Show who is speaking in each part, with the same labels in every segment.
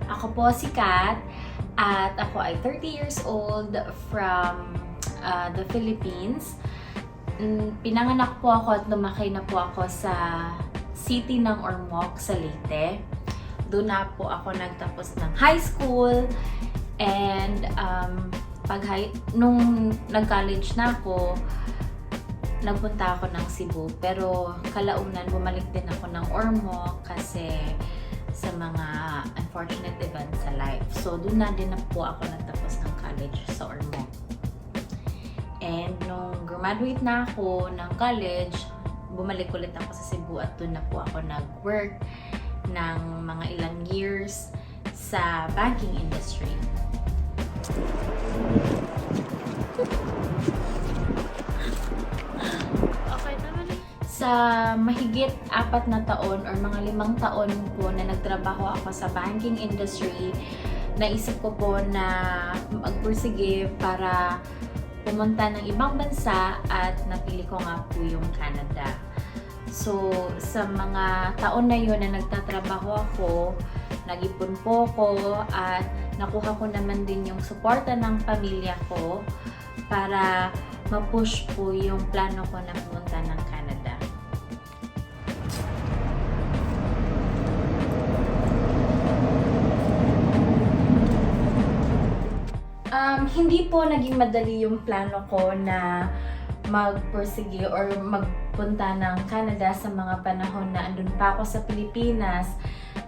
Speaker 1: Ako po si Kat at ako ay 30 years old from the Philippines. Pinanganak po ako at lumaki na po ako sa city ng Ormoc, sa Leyte. Doon na po ako nagtapos ng high school and nung nag-college na ako, nagpunta ako ng Cebu. Pero kalaunan, bumalik din ako ng Ormoc kasi sa mga unfortunate events sa life. So, doon na din na po ako nagtapos ng college sa Ormoc. And nung graduate na ako ng college, bumalik ulit ako sa Cebu at doon na po ako nag-work ng mga ilang years sa banking industry. Okay naman. Sa mahigit 4 na taon or mga 5 taon po na nagtrabaho ako sa banking industry, naisip ko po na magpursige para pumunta ng ibang bansa at napili ko nga po yung Canada. So, sa mga taon na yun na nagtatrabaho ako, nag-ipon po ako at nakuha ko naman din yung suporta ng pamilya ko para ma-push po yung plano ko na pumunta ng Canada. Hindi po naging madali yung plano ko na magpursige or magpunta ng Canada sa mga panahon na andun pa ako sa Pilipinas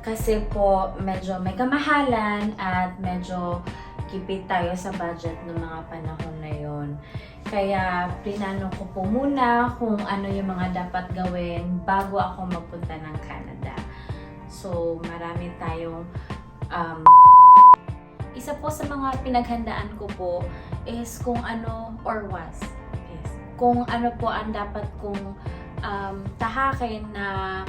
Speaker 1: kasi po medyo may kamahalan at medyo kipit tayo sa budget ng mga panahon na yon. Kaya plinano ko po muna kung ano yung mga dapat gawin bago ako magpunta ng Canada. So marami tayong isa po sa mga pinaghandaan ko po is kung ano kung ano po ang dapat kong tahakin na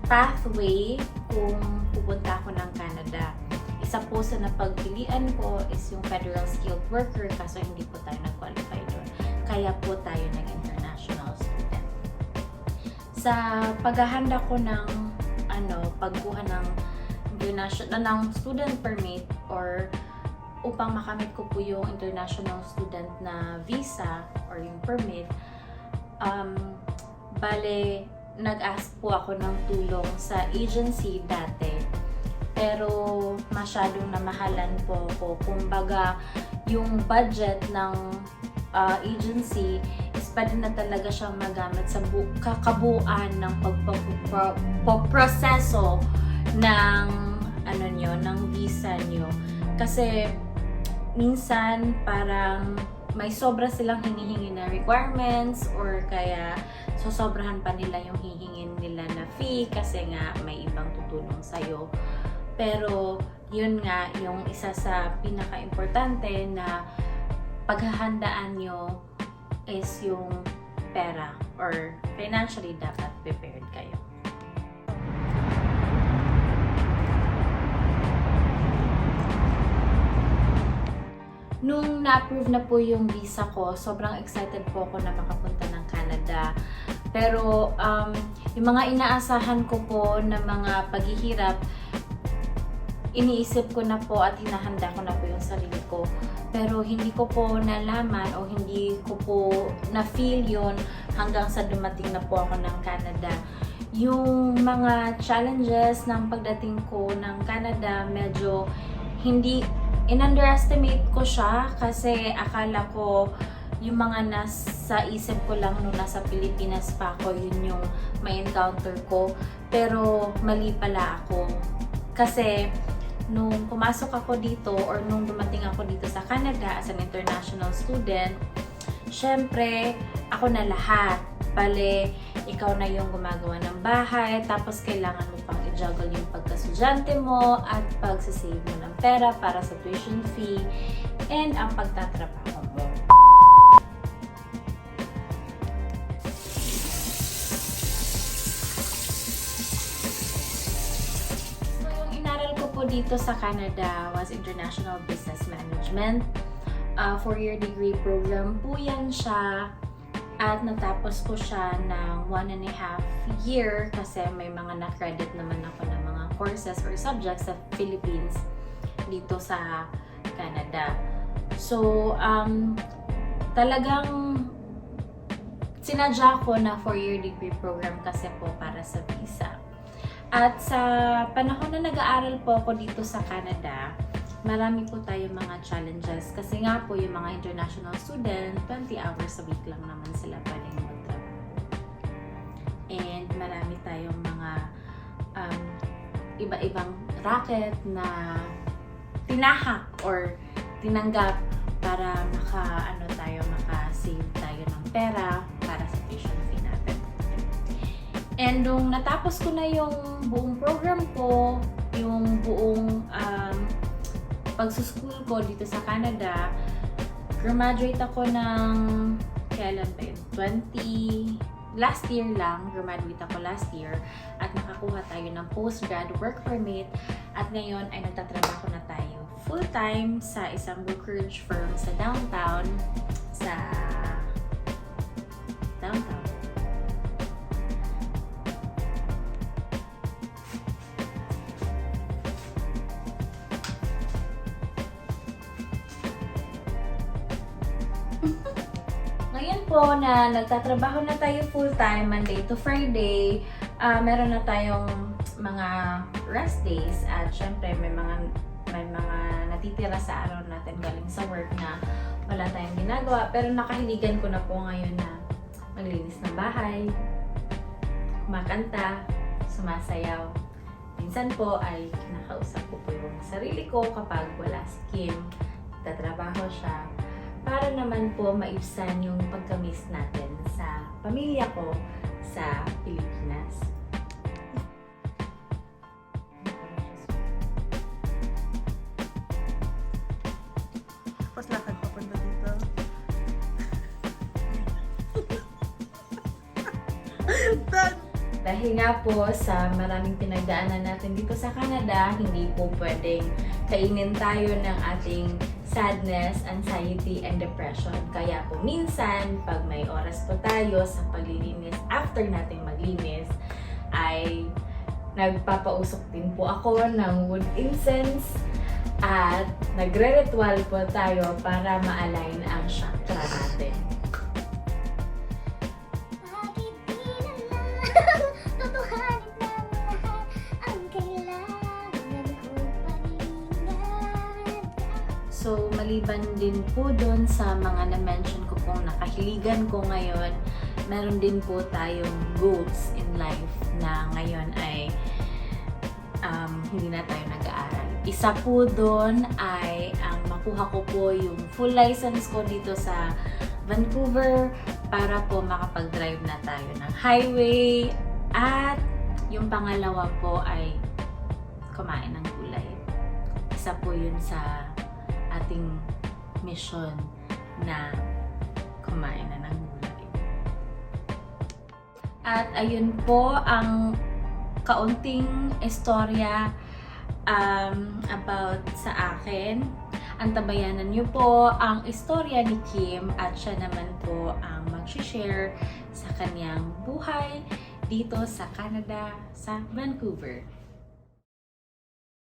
Speaker 1: pathway kung pupunta ako ng Canada. Isa po sa napagpilian ko is yung Federal Skilled Worker kaso hindi po tayo nag-qualify doon. Kaya po tayo nag-international student. Sa paghahanda ko ng pagkuha ng student permit or upang makamit ko po yung international student na visa or yung permit, bale, nag-ask po ako ng tulong sa agency dati. Pero masyadong namahalan po ako. Kumbaga, yung budget ng agency is pwede na talaga siyang magamit sa kakabuuan ng pagproseso ng ng visa nyo. Kasi minsan parang may sobra silang hinihingi na requirements or kaya sosobrahan pa nila yung hihingin nila na fee kasi nga may ibang tutulong sa'yo. Pero yun nga yung isa sa pinaka-importante na paghahandaan nyo is yung pera or financially dapat prepared kayo. Nung na-approve na po yung visa ko, sobrang excited po ako na makapunta ng Canada. Pero yung mga inaasahan ko po na mga paghihirap, iniisip ko na po at hinahanda ko na po yung sarili ko. Pero hindi ko po nalaman o hindi ko po na-feel yun hanggang sa dumating na po ako ng Canada. Yung mga challenges ng pagdating ko ng Canada, medyo in-underestimate ko siya kasi akala ko yung mga nasa isip ko lang nung nasa Pilipinas pa ako, yun yung may encounter ko. Pero mali pala ako. Kasi nung pumasok ako dito or nung dumating ako dito sa Canada as an international student, syempre ako na lahat. Bale, ikaw na yung gumagawa ng bahay, tapos kailangan mo pang i-juggle yung pagka-estudyante mo at pagsasave mo ng pera para sa tuition fee and ang pagtatrabaho mo. So, yung inaral ko po dito sa Canada was International Business Management. 4-year degree program po yan siya. At natapos ko siya ng 1.5 year kasi may mga na-credit naman ako ng mga courses or subjects sa Philippines dito sa Canada. So, talagang sinadya ko na 4-year degree program kasi po para sa visa. At sa panahon na nag-aaral po ako dito sa Canada, marami po tayong mga challenges kasi nga po yung mga international student, 20 hours a week lang naman sila pwedeng magtrabaho. And marami tayong mga iba-ibang racket na tinahak or tinanggap para maka-save tayo ng pera para sa tuition fee natin. And nung natapos ko na yung buong program ko, yung buong pagsuschool ko dito sa Canada, graduate ako ng kailan ba yun? Last year lang, graduate ako last year at nakakuha tayo ng postgrad work permit at ngayon ay nagtatrabaho na tayo full-time sa isang brokerage firm sa downtown. Ngayon po na nagtatrabaho na tayo full-time, Monday to Friday, meron na tayong mga rest days at syempre may mga natitira sa araw natin galing sa work na wala tayong ginagawa. Pero nakahiligan ko na po ngayon na maglinis ng bahay, kumakanta, sumasayaw. Minsan po ay kinakausap ko po yung sarili ko kapag wala si Kim, tatrabaho siya. Para naman po maibsan yung pagka-miss natin sa pamilya ko sa Pilipinas.
Speaker 2: Tapos lakad papunta dito.
Speaker 1: Dahil nga po sa maraming pinagdaanan natin dito sa Canada, hindi po pwedeng kainin tayo ng ating sadness, anxiety, and depression. Kaya po minsan, pag may oras po tayo sa paglilinis, after nating maglinis, ay nagpapausok din po ako ng wood incense at nagre-ritual po tayo para ma-align ang chakra natin. So, maliban din po doon sa mga na-mention ko pong nakahiligan ko ngayon, meron din po tayong goals in life na ngayon ay hindi na tayo nag-aaral. Isa po doon ay ang makuha ko po yung full license ko dito sa Vancouver para po makapag-drive na tayo ng highway. At yung pangalawa po ay kumain ng gulay. Isa po yun sa ating mission na kumain na ng gulay. At ayun po ang kaunting istorya about sa akin. Antabayanan niyo po ang istorya ni Kim at siya naman po ang mag-share sa kanyang buhay dito sa Canada, sa Vancouver.